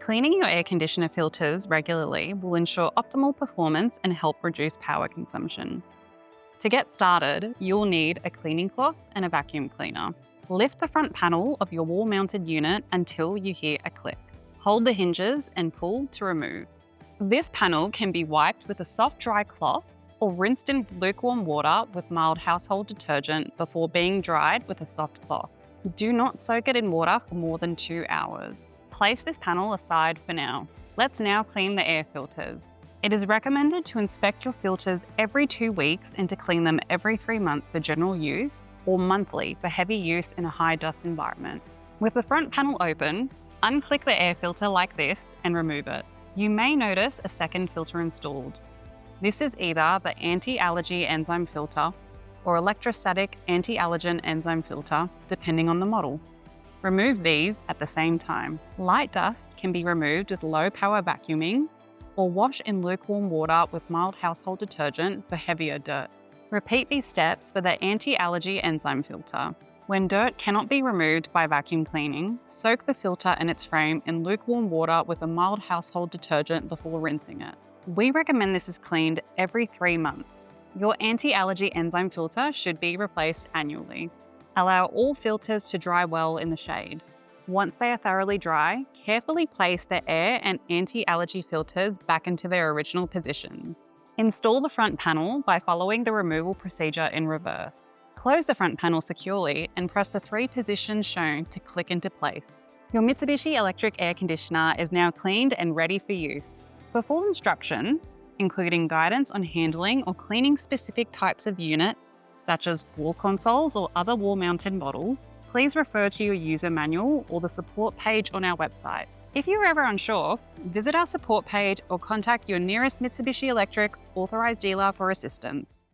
Cleaning your air conditioner filters regularly will ensure optimal performance and help reduce power consumption. To get started, you'll need a cleaning cloth and a vacuum cleaner. Lift the front panel of your wall-mounted unit until you hear a click. Hold the hinges and pull to remove. This panel can be wiped with a soft, dry cloth or rinsed in lukewarm water with mild household detergent before being dried with a soft cloth. Do not soak it in water for more than 2 hours. Place this panel aside for now. Let's now clean the air filters. It is recommended to inspect your filters every 2 weeks and to clean them every 3 months for general use or monthly for heavy use in a high dust environment. With the front panel open, unclick the air filter like this and remove it. You may notice a second filter installed. This is either the Anti-Allergy Enzyme Filter or Electrostatic Anti-Allergen Enzyme Filter, depending on the model. Remove these at the same time. Light dust can be removed with low power vacuuming or wash in lukewarm water with mild household detergent for heavier dirt. Repeat these steps for the Anti-Allergy Enzyme Filter. When dirt cannot be removed by vacuum cleaning, soak the filter and its frame in lukewarm water with a mild household detergent before rinsing it. We recommend this is cleaned every 3 months. Your anti-allergy enzyme filter should be replaced annually. Allow all filters to dry well in the shade. Once they are thoroughly dry, carefully place the air and anti-allergy filters back into their original positions. Install the front panel by following the removal procedure in reverse. Close the front panel securely and press the 3 positions shown to click into place. Your Mitsubishi Electric air conditioner is now cleaned and ready for use. For full instructions, including guidance on handling or cleaning specific types of units, such as wall consoles or other wall-mounted models, please refer to your user manual or the support page on our website. If you're ever unsure, visit our support page or contact your nearest Mitsubishi Electric authorized dealer for assistance.